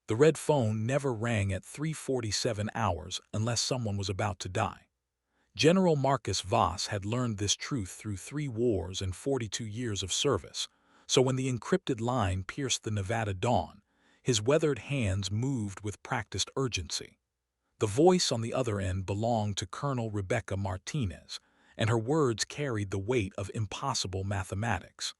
The red phone never rang at 3:47 hours unless someone was about to die. General Marcus Voss had learned this truth through 3 wars and 42 years of service, so when the encrypted line pierced the Nevada dawn, his weathered hands moved with practiced urgency. The voice on the other end belonged to Colonel Rebecca Martinez, and her words carried the weight of impossible mathematics.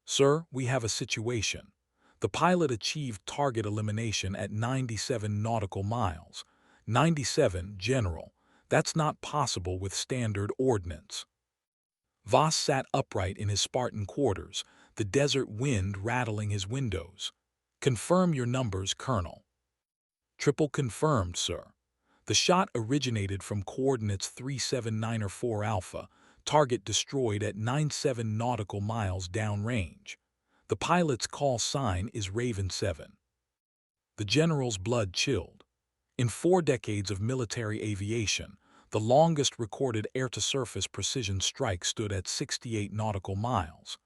"Sir, we have a situation. The pilot achieved target elimination at 97 nautical miles. 97, General. That's not possible with standard ordnance." Voss sat upright in his Spartan quarters, the desert wind rattling his windows. "Confirm your numbers, Colonel." "Triple confirmed, sir. The shot originated from coordinates 379 Alpha, target destroyed at 97 nautical miles downrange. The pilot's call sign is Raven 7. The general's blood chilled. In 4 decades of military aviation, the longest recorded air-to-surface precision strike stood at 68 nautical miles.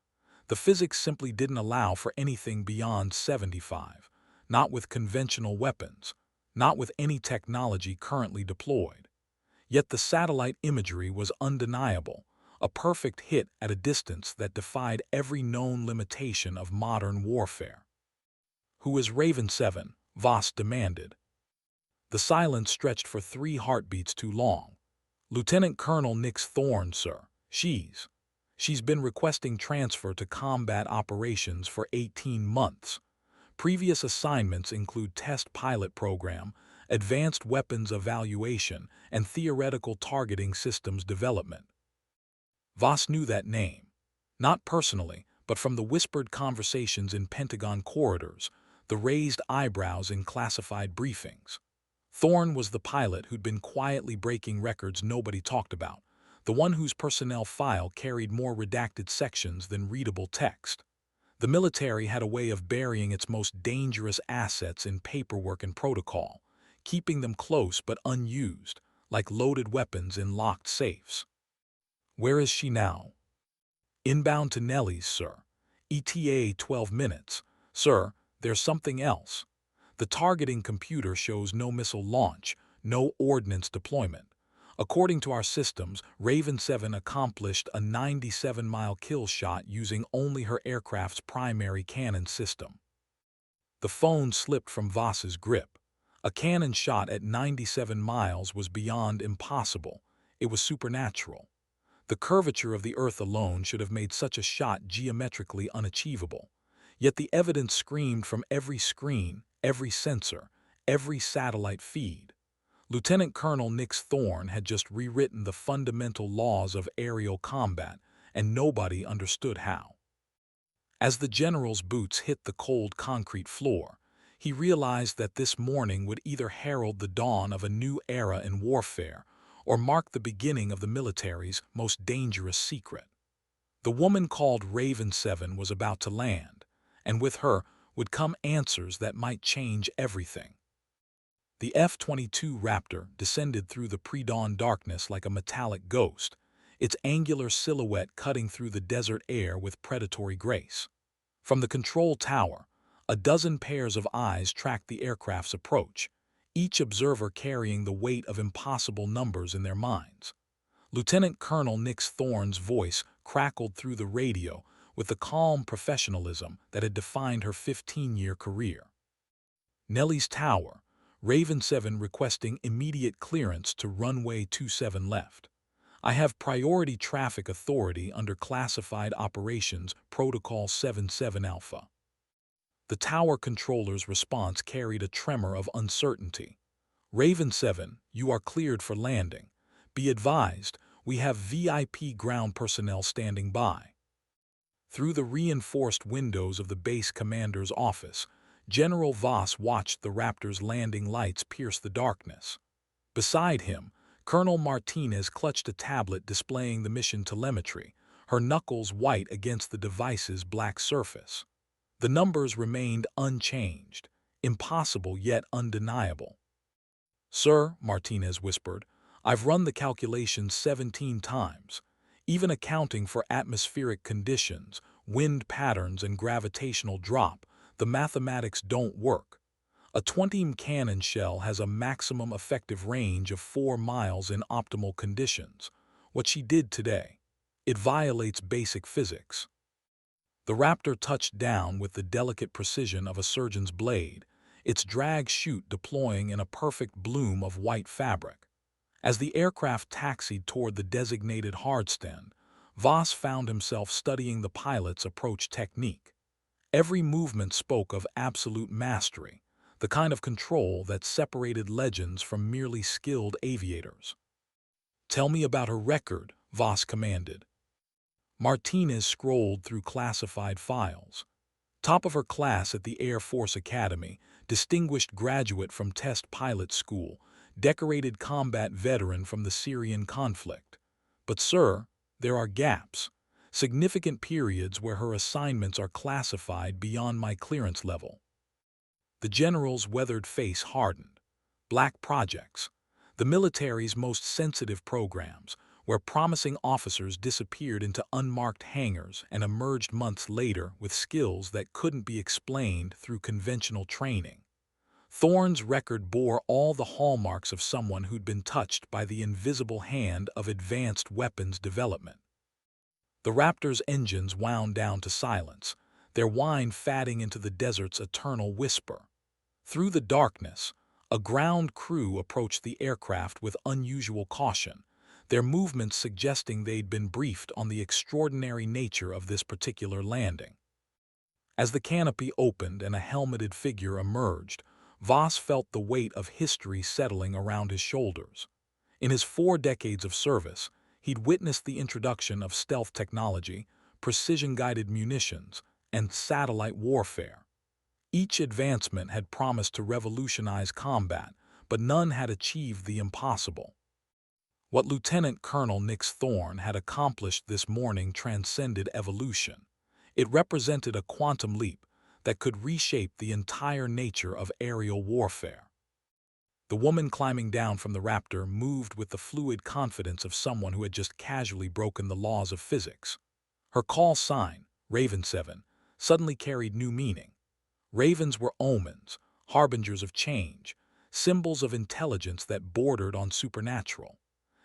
The physics simply didn't allow for anything beyond 75, not with conventional weapons, not with any technology currently deployed. Yet the satellite imagery was undeniable, a perfect hit at a distance that defied every known limitation of modern warfare. "Who is Raven 7? Voss demanded. The silence stretched for 3 heartbeats too long. "Lieutenant Colonel Nix Thorne, sir. She's been requesting transfer to combat operations for 18 months. Previous assignments include test pilot program, advanced weapons evaluation, and theoretical targeting systems development." Voss knew that name. Not personally, but from the whispered conversations in Pentagon corridors, the raised eyebrows in classified briefings. Thorne was the pilot who'd been quietly breaking records nobody talked about, the one whose personnel file carried more redacted sections than readable text. The military had a way of burying its most dangerous assets in paperwork and protocol, keeping them close but unused, like loaded weapons in locked safes. "Where is she now?" "Inbound to Nelly's, sir. ETA 12 minutes. Sir, there's something else. The targeting computer shows no missile launch, no ordnance deployment. According to our systems, Raven 7 accomplished a 97-mile kill shot using only her aircraft's primary cannon system." The phone slipped from Voss's grip. A cannon shot at 97 miles was beyond impossible. It was supernatural. The curvature of the Earth alone should have made such a shot geometrically unachievable. Yet the evidence screamed from every screen, every sensor, every satellite feed. Lieutenant Colonel Nix Thorne had just rewritten the fundamental laws of aerial combat, and nobody understood how. As the general's boots hit the cold concrete floor, he realized that this morning would either herald the dawn of a new era in warfare or mark the beginning of the military's most dangerous secret. The woman called Raven 7 was about to land, and with her would come answers that might change everything. The F-22 Raptor descended through the pre-dawn darkness like a metallic ghost, its angular silhouette cutting through the desert air with predatory grace. From the control tower, a dozen pairs of eyes tracked the aircraft's approach, each observer carrying the weight of impossible numbers in their minds. Lieutenant Colonel Nix Thorne's voice crackled through the radio with the calm professionalism that had defined her 15-year career. "Nelly's Tower, Raven 7 requesting immediate clearance to runway 27 left. I have priority traffic authority under Classified Operations Protocol 77 Alpha." The tower controller's response carried a tremor of uncertainty. "Raven 7, you are cleared for landing. Be advised, we have VIP ground personnel standing by." Through the reinforced windows of the base commander's office, General Voss watched the Raptor's landing lights pierce the darkness. Beside him, Colonel Martinez clutched a tablet displaying the mission telemetry, her knuckles white against the device's black surface. The numbers remained unchanged, impossible yet undeniable. "Sir," Martinez whispered, "I've run the calculations 17 times. Even accounting for atmospheric conditions, wind patterns, and gravitational drop, the mathematics don't work. A 20 cannon shell has a maximum effective range of 4 miles in optimal conditions. What she did today, it violates basic physics. The Raptor touched down with the delicate precision of a surgeon's blade, its drag chute deploying in a perfect bloom of white fabric. As the aircraft taxied toward the designated hardstand, Voss found himself studying the pilot's approach technique. Every movement spoke of absolute mastery, the kind of control that separated legends from merely skilled aviators. "Tell me about her record," Voss commanded. Martinez scrolled through classified files. Top of her class at the Air Force Academy, distinguished graduate from test pilot school, decorated combat veteran from the Syrian conflict. But, sir, there are gaps, significant periods where her assignments are classified beyond my clearance level. The general's weathered face hardened. Black projects, the military's most sensitive programs, where promising officers disappeared into unmarked hangars and emerged months later with skills that couldn't be explained through conventional training. Thorne's record bore all the hallmarks of someone who'd been touched by the invisible hand of advanced weapons development. The Raptor's engines wound down to silence, their whine fading into the desert's eternal whisper. Through the darkness, a ground crew approached the aircraft with unusual caution, their movements suggesting they'd been briefed on the extraordinary nature of this particular landing. As the canopy opened and a helmeted figure emerged, Voss felt the weight of history settling around his shoulders. In his 4 decades of service, he'd witnessed the introduction of stealth technology, precision-guided munitions, and satellite warfare. Each advancement had promised to revolutionize combat, but none had achieved the impossible. What Lieutenant Colonel Nix Thorne had accomplished this morning transcended evolution. It represented a quantum leap that could reshape the entire nature of aerial warfare. The woman climbing down from the Raptor moved with the fluid confidence of someone who had just casually broken the laws of physics. Her call sign, Raven 7, suddenly carried new meaning. Ravens were omens, harbingers of change, symbols of intelligence that bordered on supernatural.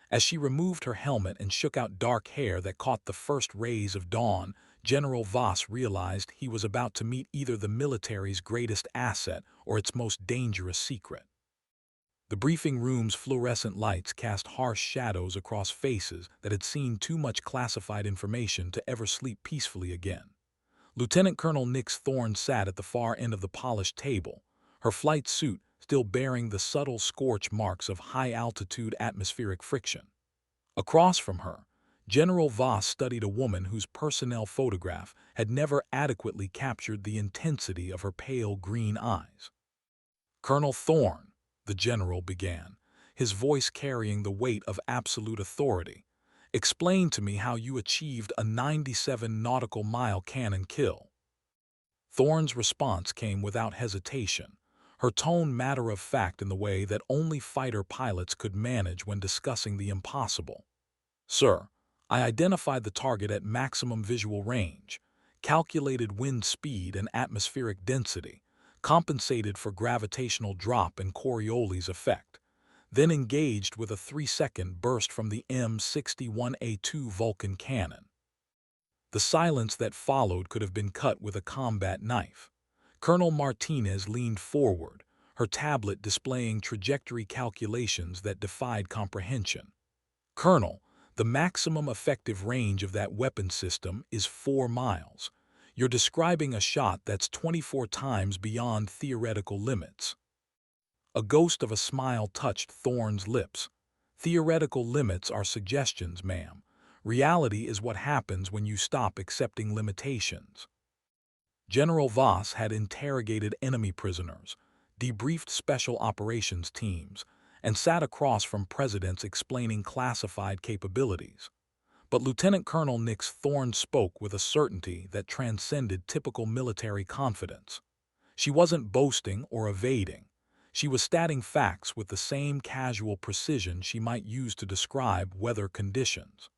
As she removed her helmet and shook out dark hair that caught the first rays of dawn, General Voss realized he was about to meet either the military's greatest asset or its most dangerous secret. The briefing room's fluorescent lights cast harsh shadows across faces that had seen too much classified information to ever sleep peacefully again. Lieutenant Colonel Nix Thorne sat at the far end of the polished table, her flight suit still bearing the subtle scorch marks of high-altitude atmospheric friction. Across from her, General Voss studied a woman whose personnel photograph had never adequately captured the intensity of her pale green eyes. "Colonel Thorne," the general began, his voice carrying the weight of absolute authority, "explain to me how you achieved a 97 nautical mile cannon kill." Thorne's response came without hesitation, her tone matter-of-fact in the way that only fighter pilots could manage when discussing the impossible. "Sir, I identified the target at maximum visual range, calculated wind speed and atmospheric density, compensated for gravitational drop and Coriolis effect, then engaged with a 3-second burst from the M61A2 Vulcan cannon." The silence that followed could have been cut with a combat knife. Colonel Martinez leaned forward, her tablet displaying trajectory calculations that defied comprehension. "Colonel, the maximum effective range of that weapon system is 4 miles. You're describing a shot that's 24 times beyond theoretical limits." A ghost of a smile touched Thorne's lips. "Theoretical limits are suggestions, ma'am. Reality is what happens when you stop accepting limitations." General Voss had interrogated enemy prisoners, debriefed special operations teams, and sat across from presidents explaining classified capabilities. But Lieutenant Colonel Nix Thorne spoke with a certainty that transcended typical military confidence. She wasn't boasting or evading. She was stating facts with the same casual precision she might use to describe weather conditions.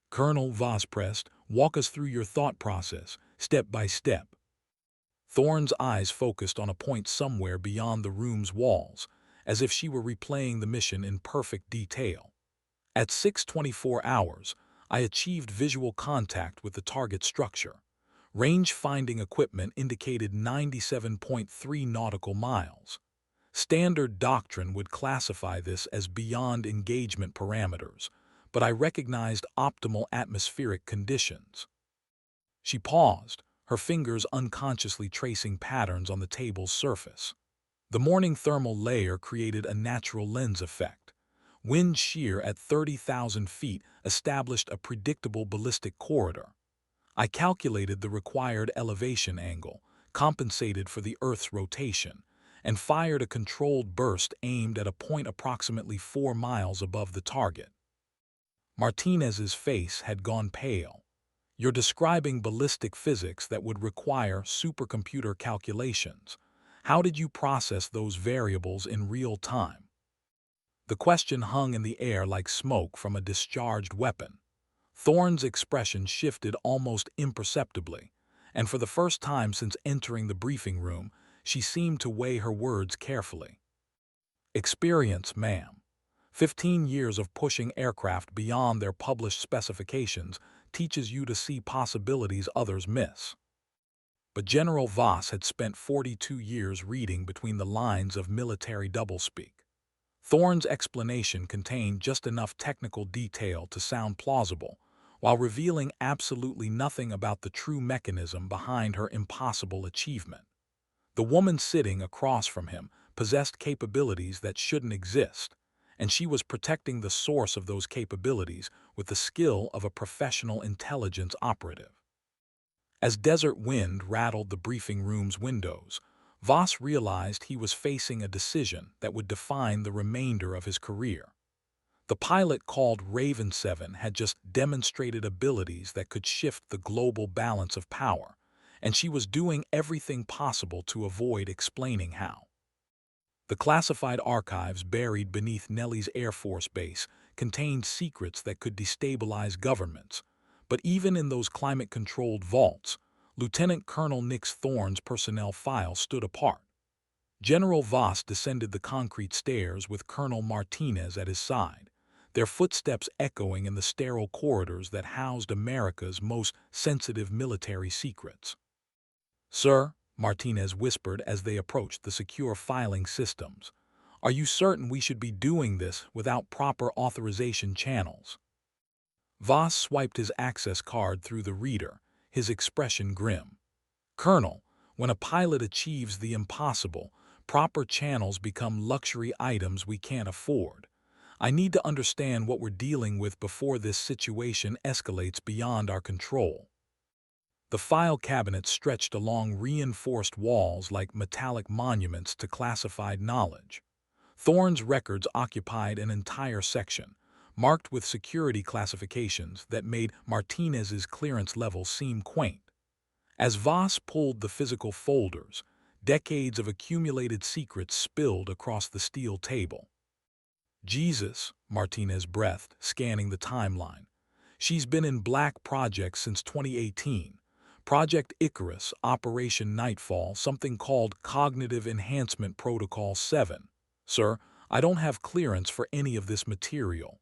"Colonel," Voss pressed, "walk us through your thought process, step by step." Thorne's eyes focused on a point somewhere beyond the room's walls, as if she were replaying the mission in perfect detail. At 6:24 hours, I achieved visual contact with the target structure. Range-finding equipment indicated 97.3 nautical miles. Standard doctrine would classify this as beyond engagement parameters, but I recognized optimal atmospheric conditions. She paused, her fingers unconsciously tracing patterns on the table's surface. The morning thermal layer created a natural lens effect. Wind shear at 30,000 feet established a predictable ballistic corridor. I calculated the required elevation angle, compensated for the Earth's rotation, and fired a controlled burst aimed at a point approximately 4 miles above the target. Martinez's face had gone pale. "You're describing ballistic physics that would require supercomputer calculations. How did you process those variables in real time?" The question hung in the air like smoke from a discharged weapon. Thorne's expression shifted almost imperceptibly, and for the first time since entering the briefing room, she seemed to weigh her words carefully. "Experience, ma'am. 15 years of pushing aircraft beyond their published specifications teaches you to see possibilities others miss." But General Voss had spent 42 years reading between the lines of military doublespeak. Thorne's explanation contained just enough technical detail to sound plausible, while revealing absolutely nothing about the true mechanism behind her impossible achievement. The woman sitting across from him possessed capabilities that shouldn't exist, and she was protecting the source of those capabilities with the skill of a professional intelligence operative. As desert wind rattled the briefing room's windows, Voss realized he was facing a decision that would define the remainder of his career. The pilot called Raven 7 had just demonstrated abilities that could shift the global balance of power, and she was doing everything possible to avoid explaining how. The classified archives buried beneath Nellis Air Force Base contained secrets that could destabilize governments, but even in those climate-controlled vaults, Lieutenant Colonel Nix Thorne's personnel file stood apart. General Voss descended the concrete stairs with Colonel Martinez at his side, their footsteps echoing in the sterile corridors that housed America's most sensitive military secrets. "Sir," Martinez whispered as they approached the secure filing systems, "are you certain we should be doing this without proper authorization channels?" Voss swiped his access card through the reader, his expression grim. "Colonel, when a pilot achieves the impossible, proper channels become luxury items we can't afford. I need to understand what we're dealing with before this situation escalates beyond our control." The file cabinet stretched along reinforced walls like metallic monuments to classified knowledge. Thorne's records occupied an entire section, marked with security classifications that made Martinez's clearance level seem quaint. As Voss pulled the physical folders, decades of accumulated secrets spilled across the steel table. "Jesus," Martinez breathed, scanning the timeline. "She's been in black projects since 2018. Project Icarus, Operation Nightfall, something called Cognitive Enhancement Protocol 7. Sir, I don't have clearance for any of this material."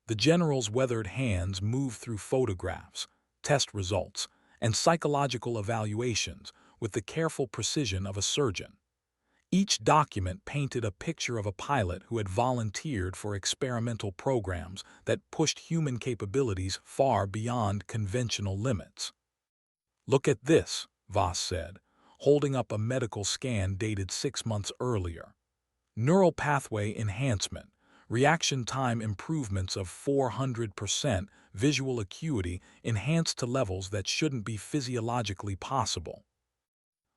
The general's weathered hands moved through photographs, test results, and psychological evaluations with the careful precision of a surgeon. Each document painted a picture of a pilot who had volunteered for experimental programs that pushed human capabilities far beyond conventional limits. "Look at this," Voss said, holding up a medical scan dated 6 months earlier. "Neural pathway enhancement, reaction time improvements of 400%, visual acuity enhanced to levels that shouldn't be physiologically possible."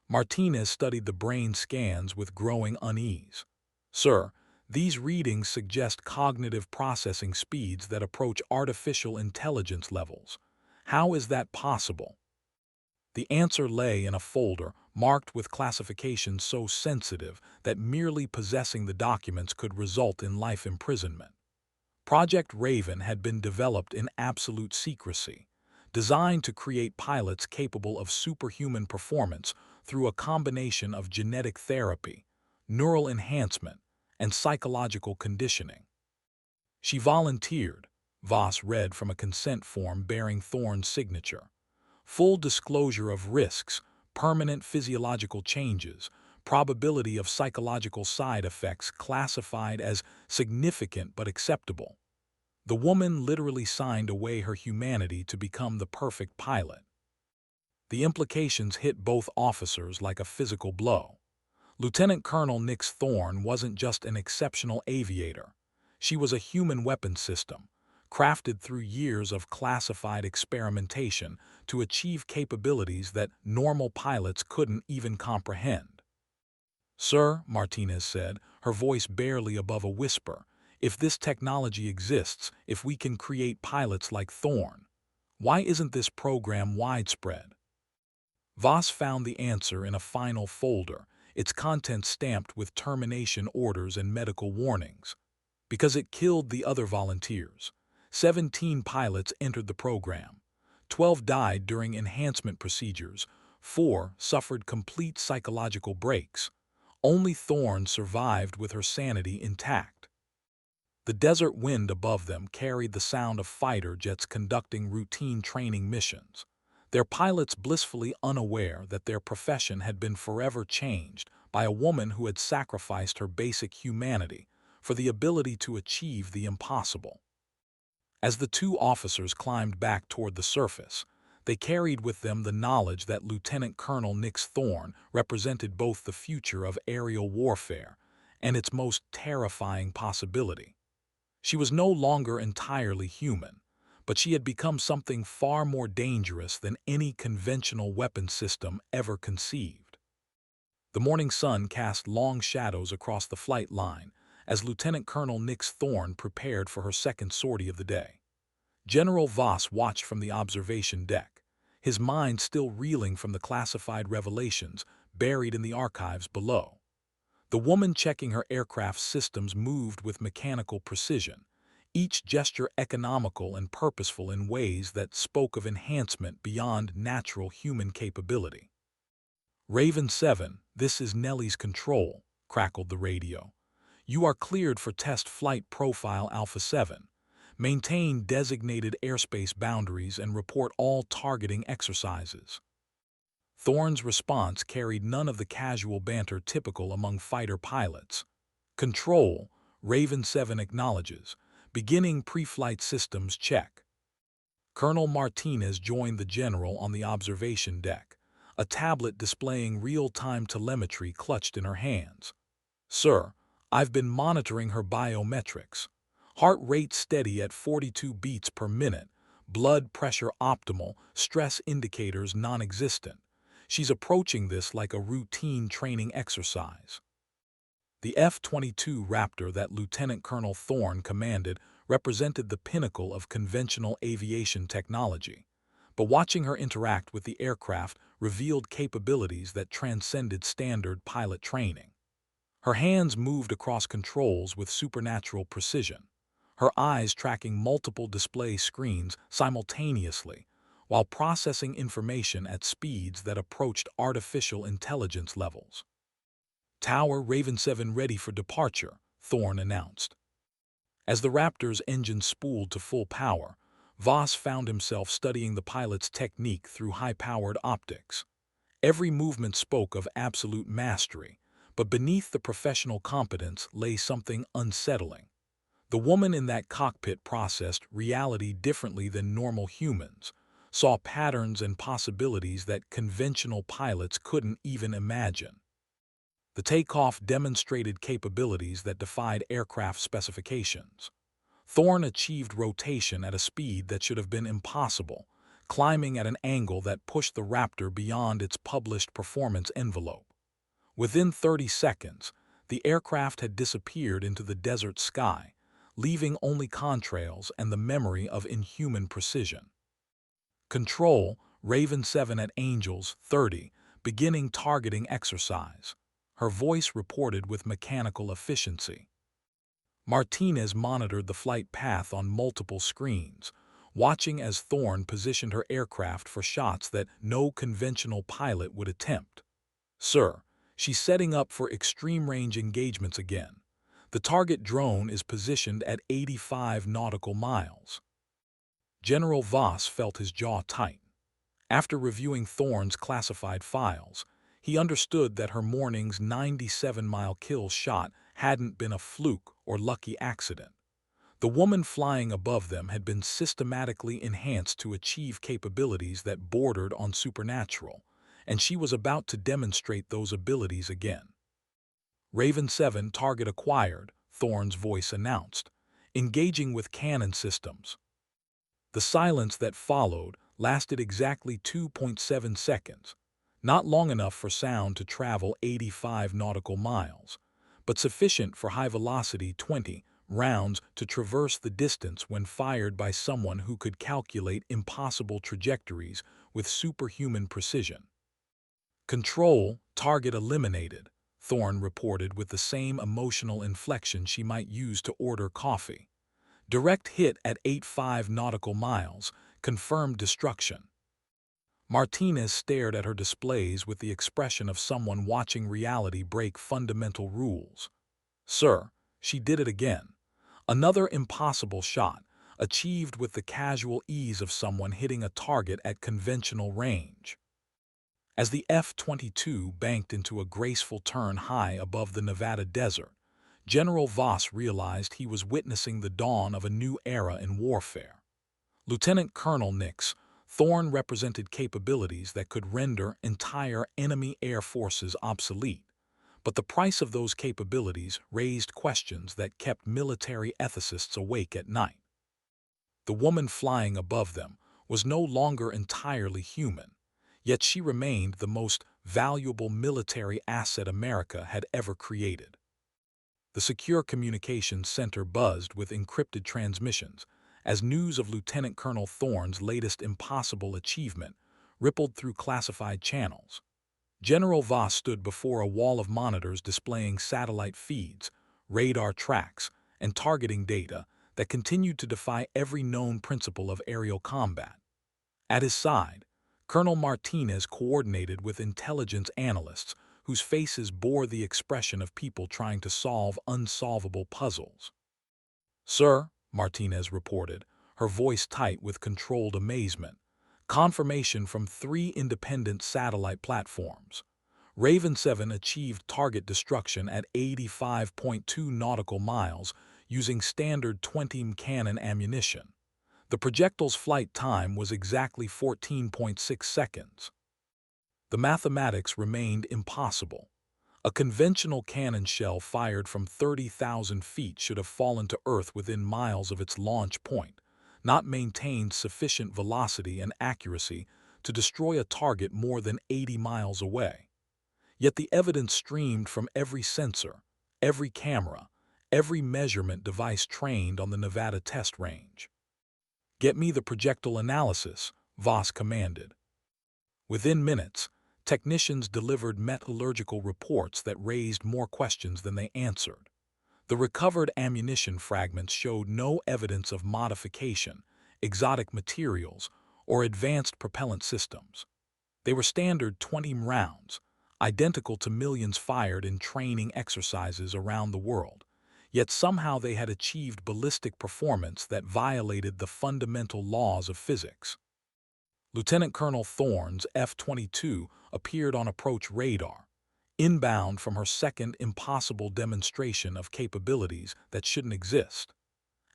Martinez studied the brain scans with growing unease. "Sir, these readings suggest cognitive processing speeds that approach artificial intelligence levels. How is that possible?" The answer lay in a folder marked with classifications so sensitive that merely possessing the documents could result in life imprisonment. Project Raven had been developed in absolute secrecy, designed to create pilots capable of superhuman performance through a combination of genetic therapy, neural enhancement, and psychological conditioning. She volunteered, Voss read from a consent form bearing Thorne's signature. Full disclosure of risks, permanent physiological changes, probability of psychological side effects classified as significant but acceptable. The woman literally signed away her humanity to become the perfect pilot. The implications hit both officers like a physical blow. Lieutenant Colonel Nix Thorne wasn't just an exceptional aviator. She was a human weapons system, crafted through years of classified experimentation to achieve capabilities that normal pilots couldn't even comprehend. "Sir," Martinez said, her voice barely above a whisper, "if this technology exists, if we can create pilots like Thorne, why isn't this program widespread?" Voss found the answer in a final folder, its contents stamped with termination orders and medical warnings. Because it killed the other volunteers. 17 pilots entered the program. 12 died during enhancement procedures. 4 suffered complete psychological breaks. Only Thorne survived with her sanity intact. The desert wind above them carried the sound of fighter jets conducting routine training missions, their pilots blissfully unaware that their profession had been forever changed by a woman who had sacrificed her basic humanity for the ability to achieve the impossible. As the two officers climbed back toward the surface, they carried with them the knowledge that Lieutenant Colonel Nix Thorne represented both the future of aerial warfare and its most terrifying possibility. She was no longer entirely human, but she had become something far more dangerous than any conventional weapon system ever conceived. The morning sun cast long shadows across the flight line as Lieutenant Colonel Nix Thorne prepared for her second sortie of the day. General Voss watched from the observation deck, his mind still reeling from the classified revelations buried in the archives below. The woman checking her aircraft systems moved with mechanical precision, each gesture economical and purposeful in ways that spoke of enhancement beyond natural human capability. "Raven 7, this is Nellie's control," crackled the radio. "You are cleared for test flight profile Alpha 7. Maintain designated airspace boundaries and report all targeting exercises." Thorne's response carried none of the casual banter typical among fighter pilots. "Control, Raven 7 acknowledges. Beginning pre-flight systems check." Colonel Martinez joined the general on the observation deck, a tablet displaying real-time telemetry clutched in her hands. "Sir, I've been monitoring her biometrics. Heart rate steady at 42 beats per minute, blood pressure optimal, stress indicators non-existent. She's approaching this like a routine training exercise." The F-22 Raptor that Lieutenant Colonel Thorne commanded represented the pinnacle of conventional aviation technology, but watching her interact with the aircraft revealed capabilities that transcended standard pilot training. Her hands moved across controls with supernatural precision, her eyes tracking multiple display screens simultaneously, while processing information at speeds that approached artificial intelligence levels. "Tower Raven 7 ready for departure," Thorne announced. As the Raptor's engine spooled to full power, Voss found himself studying the pilot's technique through high-powered optics. Every movement spoke of absolute mastery, but beneath the professional competence lay something unsettling. The woman in that cockpit processed reality differently than normal humans, saw patterns and possibilities that conventional pilots couldn't even imagine. The takeoff demonstrated capabilities that defied aircraft specifications. Thorne achieved rotation at a speed that should have been impossible, climbing at an angle that pushed the Raptor beyond its published performance envelope. Within 30 seconds, the aircraft had disappeared into the desert sky, leaving only contrails and the memory of inhuman precision. "Control, Raven 7 at Angels 30, beginning targeting exercise," her voice reported with mechanical efficiency. Martinez monitored the flight path on multiple screens, watching as Thorne positioned her aircraft for shots that no conventional pilot would attempt. Sir, she's setting up for extreme range engagements again. The target drone is positioned at 85 nautical miles. General Voss felt his jaw tighten. After reviewing Thorne's classified files, he understood that her morning's 97-mile kill shot hadn't been a fluke or lucky accident. The woman flying above them had been systematically enhanced to achieve capabilities that bordered on supernatural, and she was about to demonstrate those abilities again. Raven 7 target acquired, Thorne's voice announced, engaging with cannon systems. The silence that followed lasted exactly 2.7 seconds, not long enough for sound to travel 85 nautical miles, but sufficient for high-velocity 20 rounds to traverse the distance when fired by someone who could calculate impossible trajectories with superhuman precision. "Control, target eliminated," Thorne reported with the same emotional inflection she might use to order coffee. "Direct hit at 85 nautical miles, confirmed destruction." Martinez stared at her displays with the expression of someone watching reality break fundamental rules. "Sir, she did it again. Another impossible shot, achieved with the casual ease of someone hitting a target at conventional range." As the F-22 banked into a graceful turn high above the Nevada desert, General Voss realized he was witnessing the dawn of a new era in warfare. Lieutenant Colonel Nix, Thorne represented capabilities that could render entire enemy air forces obsolete, but the price of those capabilities raised questions that kept military ethicists awake at night. The woman flying above them was no longer entirely human, yet she remained the most valuable military asset America had ever created. The Secure Communications Center buzzed with encrypted transmissions as news of Lieutenant Colonel Thorne's latest impossible achievement rippled through classified channels. General Voss stood before a wall of monitors displaying satellite feeds, radar tracks, and targeting data that continued to defy every known principle of aerial combat. At his side, Colonel Martinez coordinated with intelligence analysts whose faces bore the expression of people trying to solve unsolvable puzzles. "Sir," Martinez reported, her voice tight with controlled amazement, "confirmation from 3 independent satellite platforms. Raven 7 achieved target destruction at 85.2 nautical miles using standard 20 cannon ammunition. The projectile's flight time was exactly 14.6 seconds. The mathematics remained impossible. A conventional cannon shell fired from 30,000 feet should have fallen to Earth within miles of its launch point, not maintained sufficient velocity and accuracy to destroy a target more than 80 miles away. Yet the evidence streamed from every sensor, every camera, every measurement device trained on the Nevada test range. "Get me the projectile analysis," Voss commanded. Within minutes, technicians delivered metallurgical reports that raised more questions than they answered. The recovered ammunition fragments showed no evidence of modification, exotic materials, or advanced propellant systems. They were standard 20 rounds, identical to millions fired in training exercises around the world. Yet somehow they had achieved ballistic performance that violated the fundamental laws of physics. Lieutenant Colonel Thorne's F-22 appeared on approach radar, inbound from her second impossible demonstration of capabilities that shouldn't exist.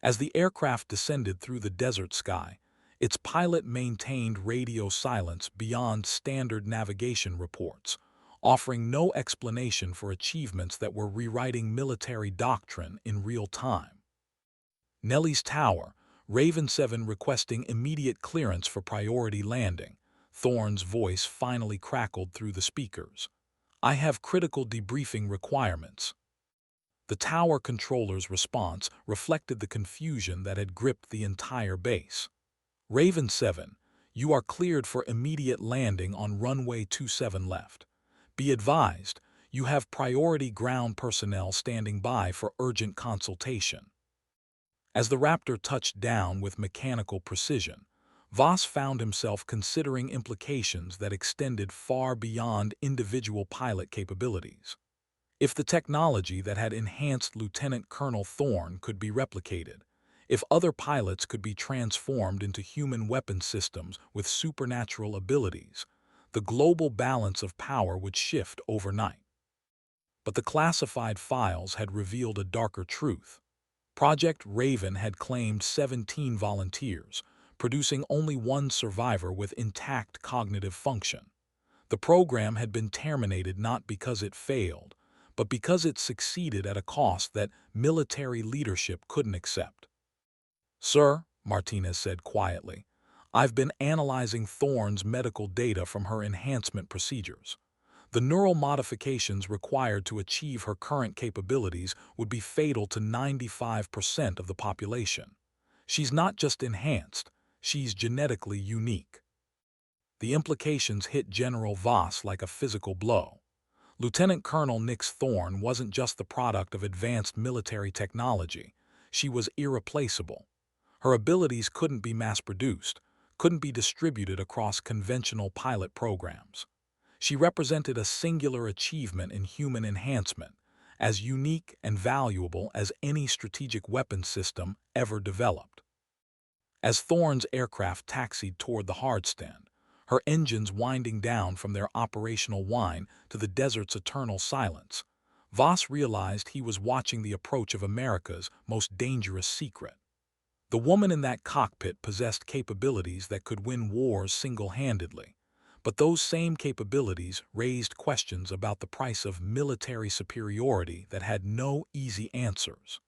As the aircraft descended through the desert sky, its pilot maintained radio silence beyond standard navigation reports, offering no explanation for achievements that were rewriting military doctrine in real time. Nelly's Tower, Raven 7 requesting immediate clearance for priority landing. Thorne's voice finally crackled through the speakers. "I have critical debriefing requirements." The tower controller's response reflected the confusion that had gripped the entire base. "Raven 7, you are cleared for immediate landing on runway 27 left. Be advised, you have priority ground personnel standing by for urgent consultation." As the Raptor touched down with mechanical precision, Voss found himself considering implications that extended far beyond individual pilot capabilities. If the technology that had enhanced Lieutenant Colonel Thorne could be replicated, if other pilots could be transformed into human weapon systems with supernatural abilities, the global balance of power would shift overnight. But the classified files had revealed a darker truth. Project Raven had claimed 17 volunteers, producing only one survivor with intact cognitive function. The program had been terminated not because it failed, but because it succeeded at a cost that military leadership couldn't accept. "Sir," Martinez said quietly, "I've been analyzing Thorne's medical data from her enhancement procedures. The neural modifications required to achieve her current capabilities would be fatal to 95% of the population. She's not just enhanced, she's genetically unique." The implications hit General Voss like a physical blow. Lieutenant Colonel Nix Thorne wasn't just the product of advanced military technology. She was irreplaceable. Her abilities couldn't be mass-produced, couldn't be distributed across conventional pilot programs. She represented a singular achievement in human enhancement, as unique and valuable as any strategic weapon system ever developed. As Thorne's aircraft taxied toward the hardstand, her engines winding down from their operational whine to the desert's eternal silence, Voss realized he was watching the approach of America's most dangerous secret. The woman in that cockpit possessed capabilities that could win wars single-handedly, but those same capabilities raised questions about the price of military superiority that had no easy answers.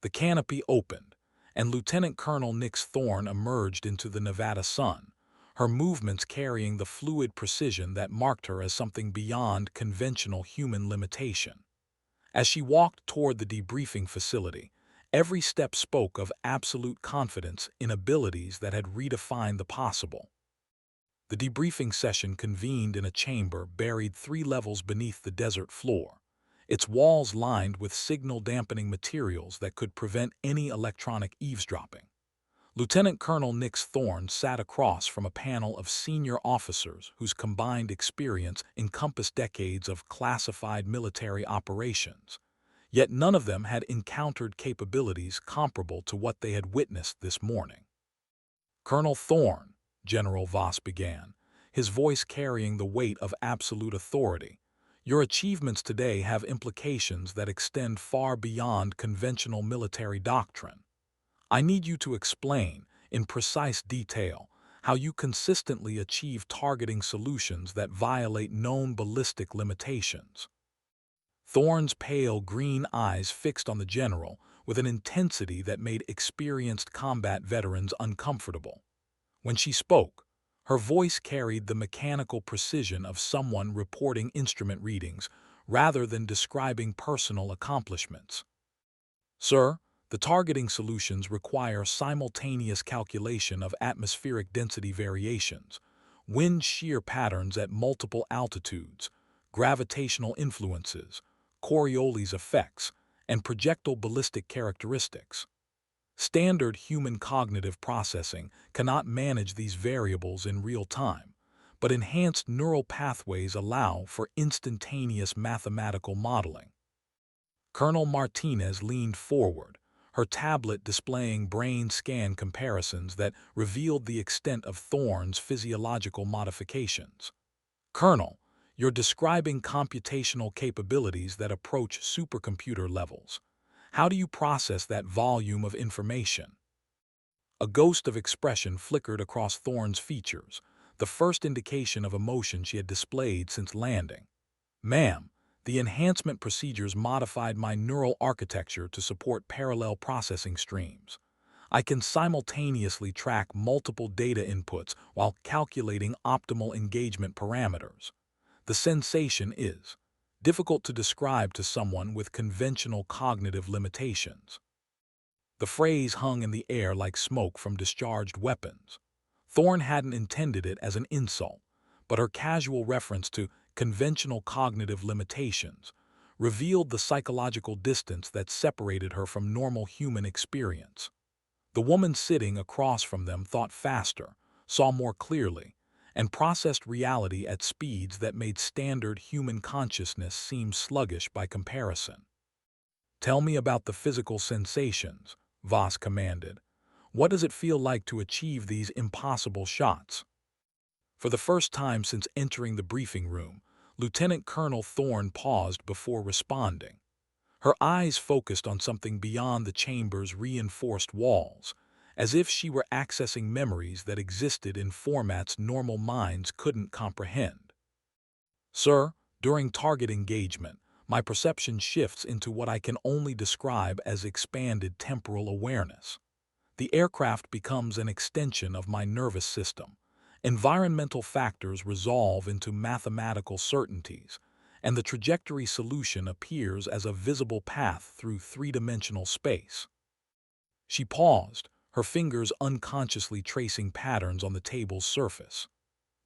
The canopy opened, and Lieutenant Colonel Nix Thorne emerged into the Nevada sun, her movements carrying the fluid precision that marked her as something beyond conventional human limitation. As she walked toward the debriefing facility, every step spoke of absolute confidence in abilities that had redefined the possible. The debriefing session convened in a chamber buried 3 levels beneath the desert floor, its walls lined with signal-dampening materials that could prevent any electronic eavesdropping. Lieutenant Colonel Nix Thorne sat across from a panel of senior officers whose combined experience encompassed decades of classified military operations, yet none of them had encountered capabilities comparable to what they had witnessed this morning. "Colonel Thorne," General Voss began, his voice carrying the weight of absolute authority, "your achievements today have implications that extend far beyond conventional military doctrine. I need you to explain, in precise detail, how you consistently achieve targeting solutions that violate known ballistic limitations." Thorne's pale green eyes fixed on the general with an intensity that made experienced combat veterans uncomfortable. When she spoke, her voice carried the mechanical precision of someone reporting instrument readings rather than describing personal accomplishments. "Sir, the targeting solutions require simultaneous calculation of atmospheric density variations, wind shear patterns at multiple altitudes, gravitational influences, Coriolis effects, and projectile ballistic characteristics. Standard human cognitive processing cannot manage these variables in real time, but enhanced neural pathways allow for instantaneous mathematical modeling." Colonel Martinez leaned forward, her tablet displaying brain scan comparisons that revealed the extent of Thorne's physiological modifications. "Colonel, you're describing computational capabilities that approach supercomputer levels. How do you process that volume of information?" A ghost of expression flickered across Thorne's features, the first indication of emotion she had displayed since landing. "Ma'am, the enhancement procedures modified my neural architecture to support parallel processing streams. I can simultaneously track multiple data inputs while calculating optimal engagement parameters. The sensation is difficult to describe to someone with conventional cognitive limitations." The phrase hung in the air like smoke from discharged weapons. Thorne hadn't intended it as an insult, but her casual reference to conventional cognitive limitations revealed the psychological distance that separated her from normal human experience. The woman sitting across from them thought faster, saw more clearly, and processed reality at speeds that made standard human consciousness seem sluggish by comparison. "Tell me about the physical sensations," Voss commanded. "What does it feel like to achieve these impossible shots?" For the first time since entering the briefing room, Lieutenant Colonel Thorne paused before responding. Her eyes focused on something beyond the chamber's reinforced walls, as if she were accessing memories that existed in formats normal minds couldn't comprehend. "Sir, during target engagement, my perception shifts into what I can only describe as expanded temporal awareness. The aircraft becomes an extension of my nervous system. Environmental factors resolve into mathematical certainties, and the trajectory solution appears as a visible path through three-dimensional space." She paused, her fingers unconsciously tracing patterns on the table's surface.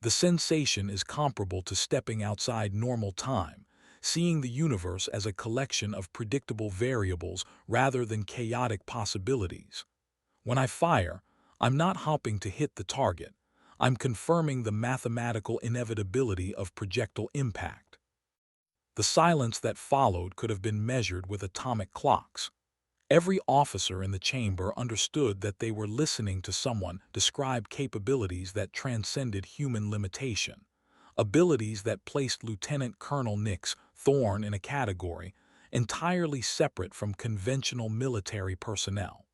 "The sensation is comparable to stepping outside normal time, seeing the universe as a collection of predictable variables rather than chaotic possibilities. When I fire, I'm not hopping to hit the target. I'm confirming the mathematical inevitability of projectile impact." The silence that followed could have been measured with atomic clocks. Every officer in the chamber understood that they were listening to someone describe capabilities that transcended human limitation, abilities that placed Lieutenant Colonel Nix Thorne in a category entirely separate from conventional military personnel.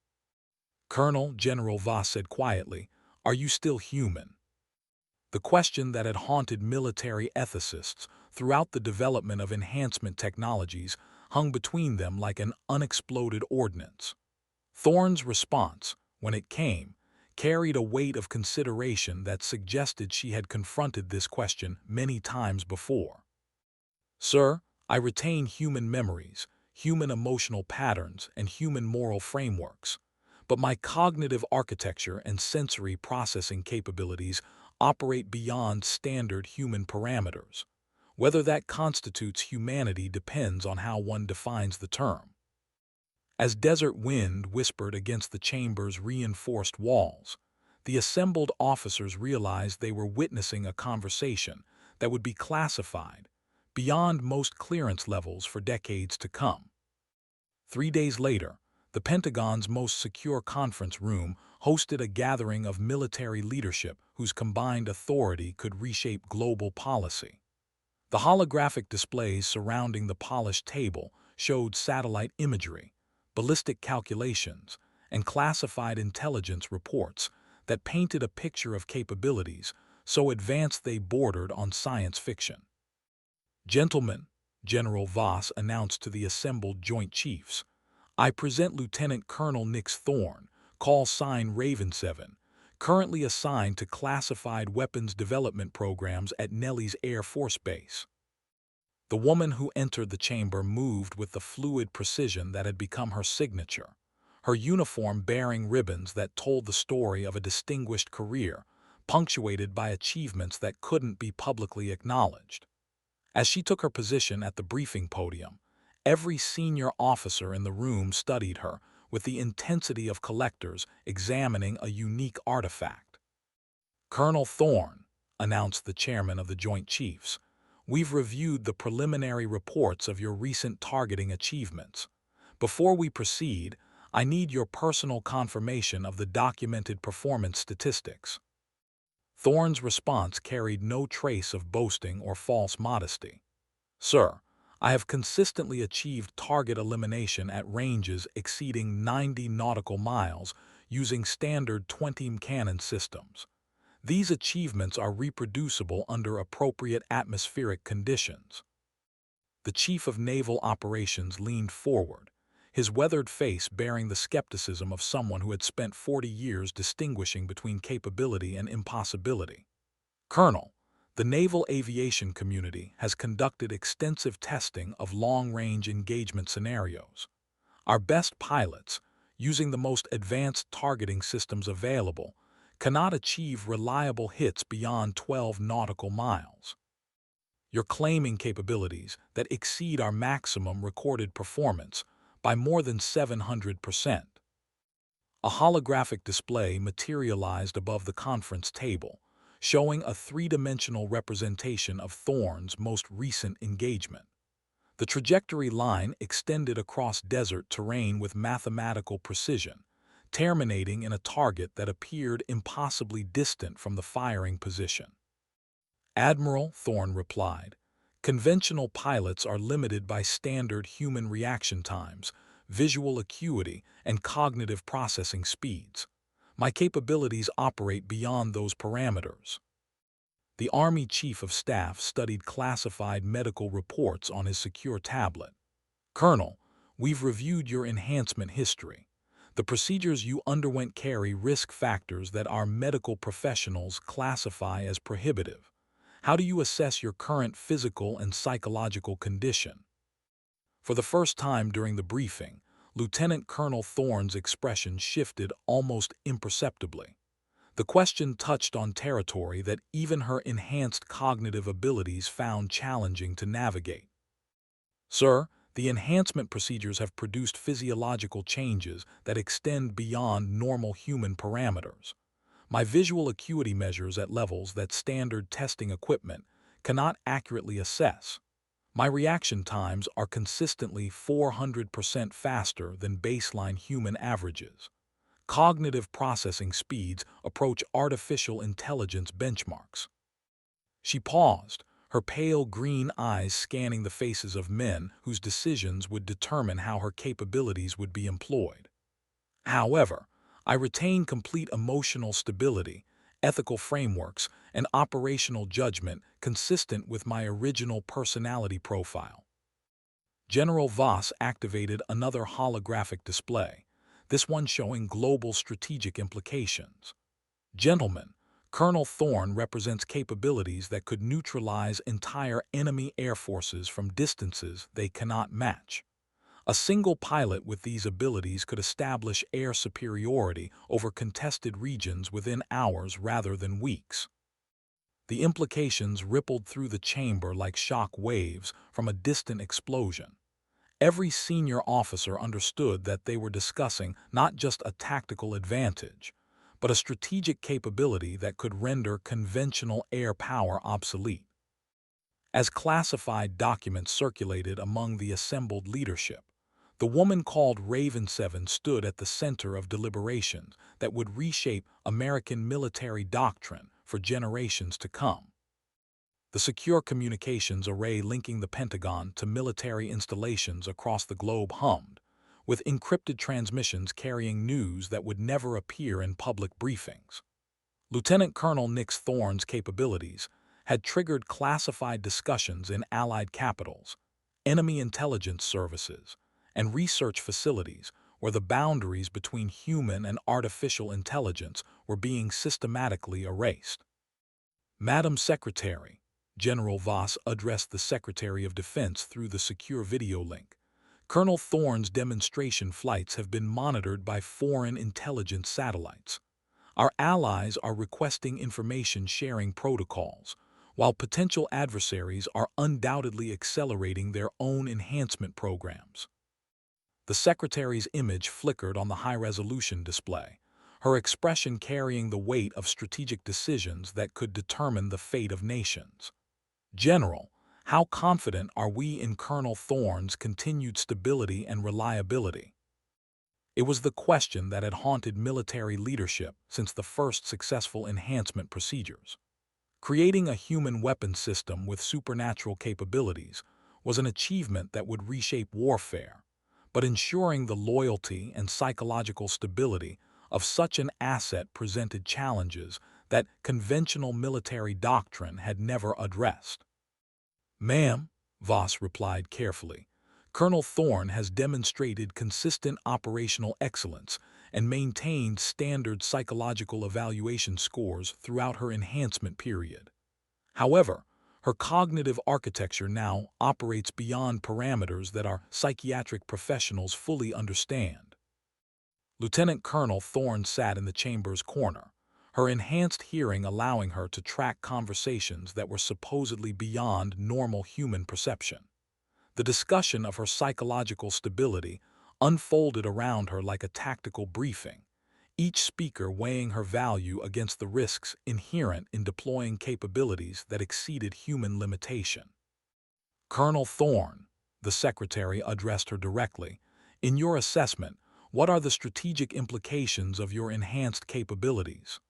"Colonel," General Voss said quietly, "are you still human?" The question that had haunted military ethicists throughout the development of enhancement technologies hung between them like an unexploded ordnance. Thorne's response, when it came, carried a weight of consideration that suggested she had confronted this question many times before. "Sir, I retain human memories, human emotional patterns, and human moral frameworks, but my cognitive architecture and sensory processing capabilities operate beyond standard human parameters. Whether that constitutes humanity depends on how one defines the term." As desert wind whispered against the chamber's reinforced walls, the assembled officers realized they were witnessing a conversation that would be classified beyond most clearance levels for decades to come. 3 days later, the Pentagon's most secure conference room hosted a gathering of military leadership whose combined authority could reshape global policy. The holographic displays surrounding the polished table showed satellite imagery, ballistic calculations, and classified intelligence reports that painted a picture of capabilities so advanced they bordered on science fiction. "Gentlemen," General Voss announced to the assembled Joint Chiefs, "I present Lieutenant Colonel Nix Thorne, call sign Raven 7, currently assigned to classified weapons development programs at Nellis Air Force Base." The woman who entered the chamber moved with the fluid precision that had become her signature, her uniform bearing ribbons that told the story of a distinguished career, punctuated by achievements that couldn't be publicly acknowledged. As she took her position at the briefing podium, every senior officer in the room studied her with the intensity of collectors examining a unique artifact. "Colonel Thorne," announced the chairman of the Joint Chiefs, "we've reviewed the preliminary reports of your recent targeting achievements. Before we proceed, I need your personal confirmation of the documented performance statistics." Thorne's response carried no trace of boasting or false modesty. "Sir, I have consistently achieved target elimination at ranges exceeding 90 nautical miles using standard 20 cannon systems. These achievements are reproducible under appropriate atmospheric conditions." The Chief of Naval Operations leaned forward, his weathered face bearing the skepticism of someone who had spent 40 years distinguishing between capability and impossibility. "Colonel, the naval aviation community has conducted extensive testing of long-range engagement scenarios. Our best pilots, using the most advanced targeting systems available, cannot achieve reliable hits beyond 12 nautical miles. You're claiming capabilities that exceed our maximum recorded performance by more than 700%. A holographic display materialized above the conference table, showing a three-dimensional representation of Thorne's most recent engagement. The trajectory line extended across desert terrain with mathematical precision, terminating in a target that appeared impossibly distant from the firing position. "Admiral," Thorne replied, "conventional pilots are limited by standard human reaction times, visual acuity, and cognitive processing speeds. My capabilities operate beyond those parameters." The Army Chief of Staff studied classified medical reports on his secure tablet. "Colonel, we've reviewed your enhancement history. The procedures you underwent carry risk factors that our medical professionals classify as prohibitive. How do you assess your current physical and psychological condition?" For the first time during the briefing, Lieutenant Colonel Thorne's expression shifted almost imperceptibly. The question touched on territory that even her enhanced cognitive abilities found challenging to navigate. "Sir, the enhancement procedures have produced physiological changes that extend beyond normal human parameters. My visual acuity measures at levels that standard testing equipment cannot accurately assess. My reaction times are consistently 400% faster than baseline human averages. Cognitive processing speeds approach artificial intelligence benchmarks." She paused, her pale green eyes scanning the faces of men whose decisions would determine how her capabilities would be employed. "However, I retain complete emotional stability, ethical frameworks, and operational judgment consistent with my original personality profile." General Voss activated another holographic display, this one showing global strategic implications. "Gentlemen, Colonel Thorne represents capabilities that could neutralize entire enemy air forces from distances they cannot match. A single pilot with these abilities could establish air superiority over contested regions within hours rather than weeks." The implications rippled through the chamber like shock waves from a distant explosion. Every senior officer understood that they were discussing not just a tactical advantage, but a strategic capability that could render conventional air power obsolete. As classified documents circulated among the assembled leadership, the woman called Raven 7 stood at the center of deliberations that would reshape American military doctrine for generations to come. The secure communications array linking the Pentagon to military installations across the globe hummed, with encrypted transmissions carrying news that would never appear in public briefings. Lieutenant Colonel Nix Thorne's capabilities had triggered classified discussions in Allied capitals, enemy intelligence services, and research facilities where the boundaries between human and artificial intelligence were being systematically erased. "Madam Secretary," General Voss addressed the Secretary of Defense through the secure video link, "Colonel Thorne's demonstration flights have been monitored by foreign intelligence satellites. Our allies are requesting information sharing protocols, while potential adversaries are undoubtedly accelerating their own enhancement programs." The Secretary's image flickered on the high-resolution display, her expression carrying the weight of strategic decisions that could determine the fate of nations. "General, how confident are we in Colonel Thorne's continued stability and reliability?" It was the question that had haunted military leadership since the first successful enhancement procedures. Creating a human weapon system with supernatural capabilities was an achievement that would reshape warfare, but ensuring the loyalty and psychological stability of such an asset presented challenges that conventional military doctrine had never addressed. "Ma'am," Voss replied carefully, "Colonel Thorne has demonstrated consistent operational excellence and maintained standard psychological evaluation scores throughout her enhancement period. However, her cognitive architecture now operates beyond parameters that our psychiatric professionals fully understand." Lieutenant Colonel Thorne sat in the chamber's corner, her enhanced hearing allowing her to track conversations that were supposedly beyond normal human perception. The discussion of her psychological stability unfolded around her like a tactical briefing, each speaker weighing her value against the risks inherent in deploying capabilities that exceeded human limitation. Colonel Thorne, the secretary addressed her directly, in your assessment, what are the strategic implications of your enhanced capabilities?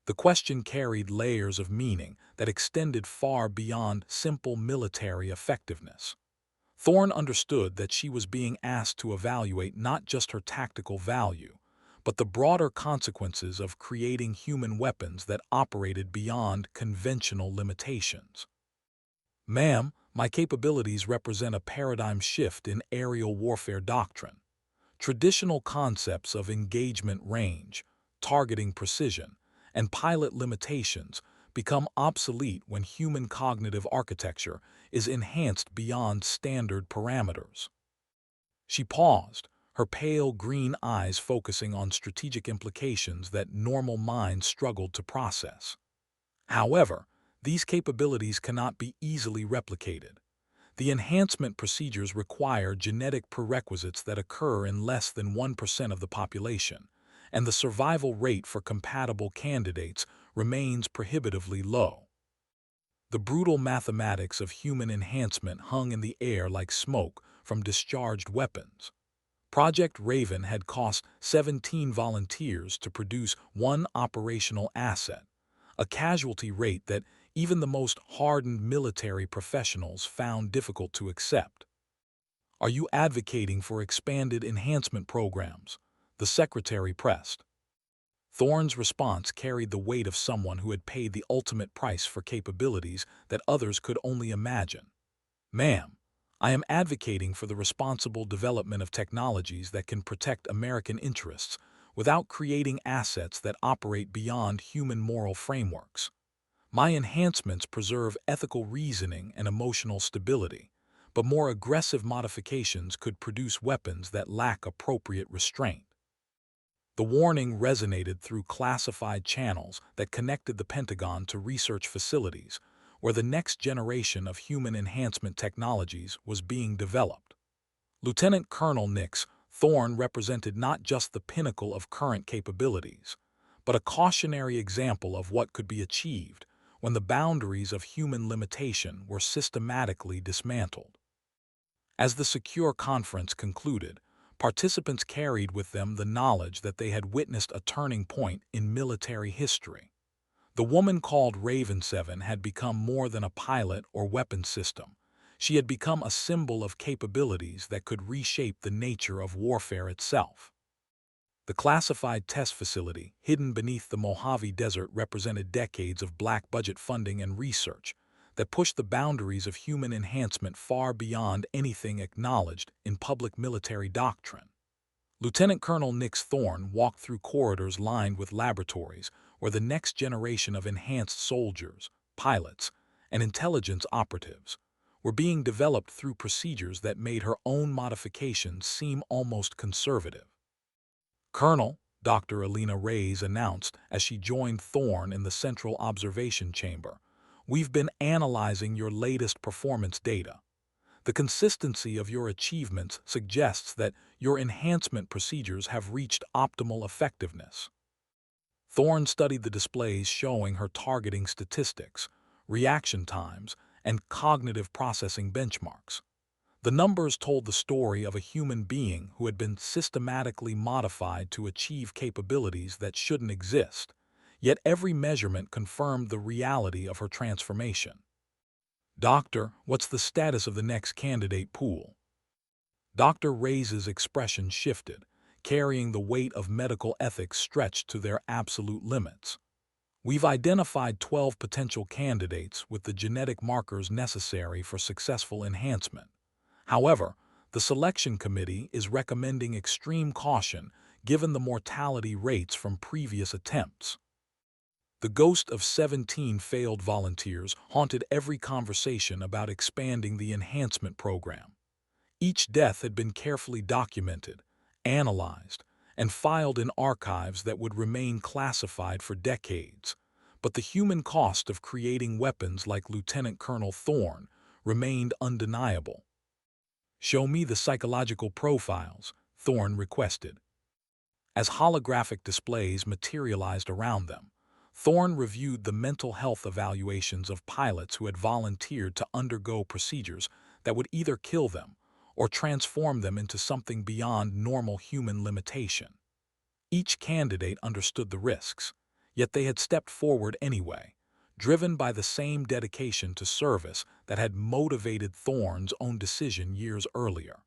The question carried layers of meaning that extended far beyond simple military effectiveness. Thorne understood that she was being asked to evaluate not just her tactical value, but the broader consequences of creating human weapons that operated beyond conventional limitations. Ma'am, my capabilities represent a paradigm shift in aerial warfare doctrine. Traditional concepts of engagement range, targeting precision, and pilot limitations become obsolete when human cognitive architecture is enhanced beyond standard parameters. She paused, her pale green eyes focusing on strategic implications that normal minds struggled to process. However, these capabilities cannot be easily replicated. The enhancement procedures require genetic prerequisites that occur in less than 1% of the population, and the survival rate for compatible candidates remains prohibitively low. The brutal mathematics of human enhancement hung in the air like smoke from discharged weapons. Project Raven had cost 17 volunteers to produce one operational asset, a casualty rate that even the most hardened military professionals found difficult to accept. Are you advocating for expanded enhancement programs? The secretary pressed. Thorne's response carried the weight of someone who had paid the ultimate price for capabilities that others could only imagine. Ma'am, I am advocating for the responsible development of technologies that can protect American interests without creating assets that operate beyond human moral frameworks. My enhancements preserve ethical reasoning and emotional stability, but more aggressive modifications could produce weapons that lack appropriate restraint. The warning resonated through classified channels that connected the Pentagon to research facilities, where the next generation of human enhancement technologies was being developed. Lieutenant Colonel Nix Thorne represented not just the pinnacle of current capabilities, but a cautionary example of what could be achieved when the boundaries of human limitation were systematically dismantled. As the secure conference concluded, participants carried with them the knowledge that they had witnessed a turning point in military history. The woman called Raven 7 had become more than a pilot or weapon system. She had become a symbol of capabilities that could reshape the nature of warfare itself. The classified test facility, hidden beneath the Mojave Desert, represented decades of black-budget funding and research that pushed the boundaries of human enhancement far beyond anything acknowledged in public military doctrine. Lieutenant Colonel Nix Thorne walked through corridors lined with laboratories where the next generation of enhanced soldiers, pilots, and intelligence operatives were being developed through procedures that made her own modifications seem almost conservative. Colonel, Dr. Alina Reyes announced as she joined Thorne in the central observation chamber, we've been analyzing your latest performance data. The consistency of your achievements suggests that your enhancement procedures have reached optimal effectiveness. Thorne studied the displays showing her targeting statistics, reaction times, and cognitive processing benchmarks. The numbers told the story of a human being who had been systematically modified to achieve capabilities that shouldn't exist, yet every measurement confirmed the reality of her transformation. Doctor, what's the status of the next candidate pool? Dr. Reyes' expression shifted, carrying the weight of medical ethics stretched to their absolute limits. We've identified 12 potential candidates with the genetic markers necessary for successful enhancement. However, the selection committee is recommending extreme caution given the mortality rates from previous attempts. The ghost of 17 failed volunteers haunted every conversation about expanding the enhancement program. Each death had been carefully documented, analyzed, and filed in archives that would remain classified for decades. But the human cost of creating weapons like Lieutenant Colonel Thorne remained undeniable. Show me the psychological profiles, Thorne requested. As holographic displays materialized around them, Thorne reviewed the mental health evaluations of pilots who had volunteered to undergo procedures that would either kill them or transform them into something beyond normal human limitation. Each candidate understood the risks, yet they had stepped forward anyway, driven by the same dedication to service that had motivated Thorne's own decision years earlier.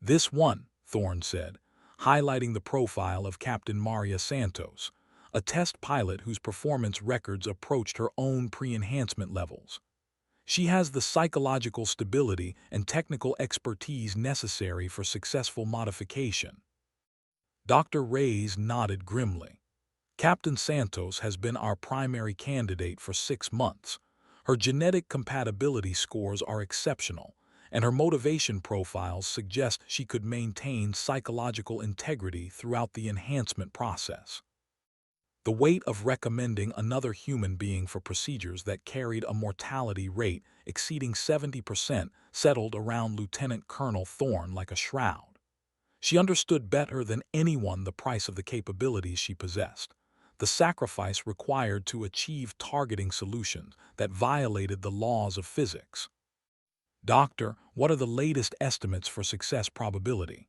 "This one," Thorne said, highlighting the profile of Captain Maria Santos, a test pilot whose performance records approached her own pre-enhancement levels. "She has the psychological stability and technical expertise necessary for successful modification." Dr. Reyes nodded grimly. "Captain Santos has been our primary candidate for 6 months. Her genetic compatibility scores are exceptional, and her motivation profiles suggest she could maintain psychological integrity throughout the enhancement process." The weight of recommending another human being for procedures that carried a mortality rate exceeding 70% settled around Lieutenant Colonel Thorne like a shroud. She understood better than anyone the price of the capabilities she possessed, the sacrifice required to achieve targeting solutions that violated the laws of physics. "Doctor, what are the latest estimates for success probability?"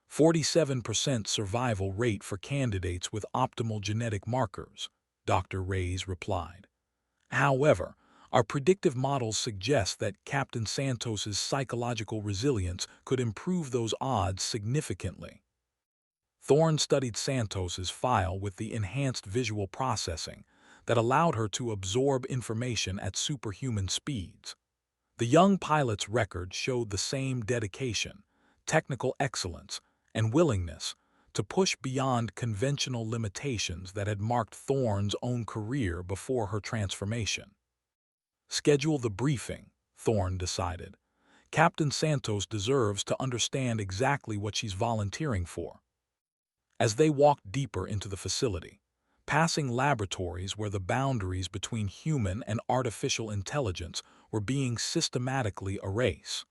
47% survival rate for candidates with optimal genetic markers," Dr. Reyes replied. "However, our predictive models suggest that Captain Santos's psychological resilience could improve those odds significantly." Thorne studied Santos's file with the enhanced visual processing that allowed her to absorb information at superhuman speeds. The young pilot's record showed the same dedication, technical excellence, and willingness to push beyond conventional limitations that had marked Thorne's own career before her transformation. "Schedule the briefing," Thorne decided. "Captain Santos deserves to understand exactly what she's volunteering for." As they walked deeper into the facility, passing laboratories where the boundaries between human and artificial intelligence were being systematically erased,